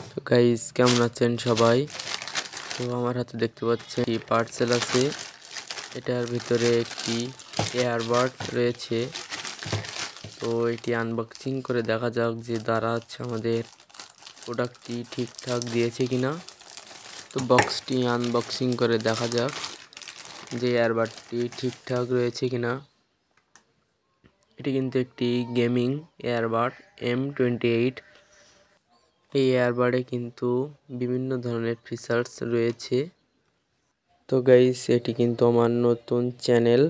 তো গাইস কেমন আছেন সবাই। তো আমার হাতে দেখতে পাচ্ছেন এই পার্সেল আছে, এটার ভিতরে একটি এয়ারবাড রয়েছে। তো এটি আনবক্সিং করে দেখা যাক যে দারাজ আমাদের প্রোডাক্টটি ঠিকঠাক দিয়েছে কিনা। তো বক্সটি আনবক্সিং করে দেখা যাক যে এয়ারবাডটি ঠিকঠাক রয়েছে কিনা। এটি কিন্তু একটি গেমিং এয়ারবাড M28। এই এয়ারবাডে কিন্তু বিভিন্ন ধরনের ফিচার্স রয়েছে। তো গাইস এটি কিন্তু আমার নতুন চ্যানেল,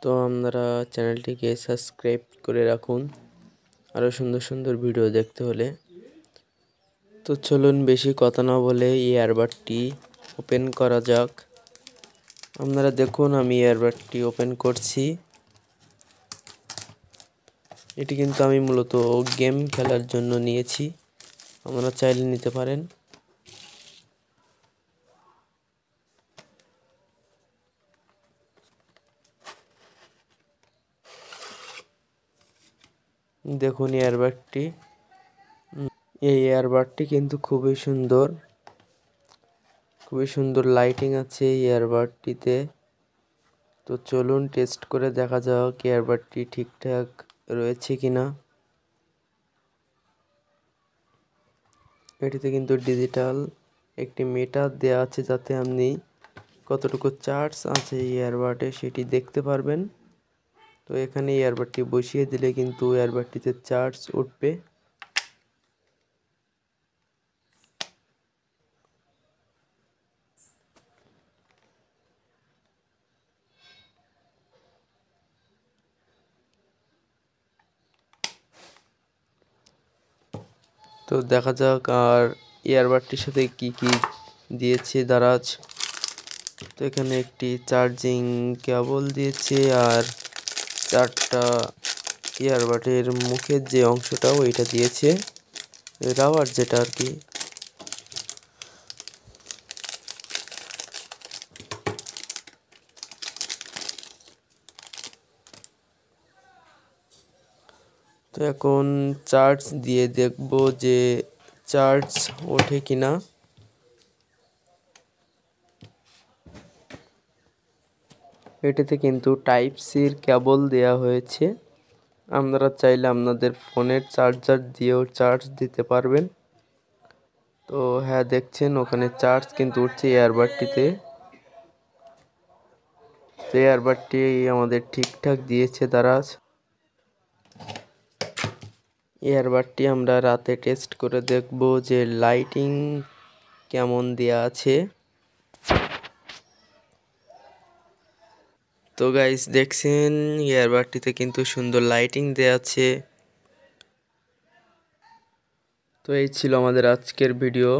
তো আপনারা চ্যানেলটিকে সাবস্ক্রাইব করে রাখুন আরও সুন্দর সুন্দর ভিডিও দেখতে হলে। তো চলুন বেশি কথা না বলে এয়ারবাডটি ওপেন করা যাক। আপনারা দেখুন আমি এয়ারবাডটি ওপেন করছি। এটি কিন্তু আমি মূলত গেম খেলার জন্য নিয়েছি, আপনারা চাইলে নিতে পারেন। দেখুন এয়ারবাডটি, এই এয়ারবাডটি কিন্তু খুবই সুন্দর লাইটিং আছে এই এয়ারবাডটিতে। তো চলুন টেস্ট করে দেখা যাক এয়ারবাডটি ঠিকঠাক রয়েছে কিনা। এটিতে কিন্তু ডিজিটাল একটি মিটার দেওয়া আছে, যাতে আপনি কতটুকু চার্জ আছে এয়ারবাডে সেটি দেখতে পারবেন। তো এখানে এয়ারবাডটি বসিয়ে দিলে কিন্তু এয়ারবাডটিতে চার্জ উঠবে। তো দেখা যাক আর এয়ারবাডটির সাথে কি কি দিয়েছে দারাজ। তো এখানে একটি চার্জিং কেবল দিয়েছে আর চারটা এয়ারবাডের মুখের যে অংশটা ওইটা দিয়েছে, রাবার যেটা আর কি। তো এখন চার্জ দিয়ে দেখব যে চার্জ ওঠে কিনা। এটিতে কিন্তু টাইপ সির কেবল দেয়া হয়েছে, আপনারা চাইলে আপনাদের ফোনের চার্জার দিয়েও চার্জ দিতে পারবেন। তো হ্যাঁ দেখছেন ওখানে চার্জ কিন্তু উঠছে এয়ারবাডটিতে। তো এয়ারবাডটি আমাদের ঠিকঠাক দিয়েছে দারাজ। এয়ারবাডটি আমরা রাতে টেস্ট করে দেখব যে লাইটিং কেমন দেয়া আছে। তো গাইস দেখছেন এয়ারবাডটিতে কিন্তু সুন্দর লাইটিং দেয়া আছে। তো এই ছিল আমাদের আজকের ভিডিও।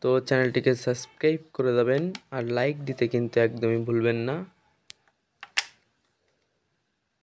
তো চ্যানেলটিকে সাবস্ক্রাইব করে দেবেন আর লাইক দিতে কিন্তু একদমই ভুলবেন না।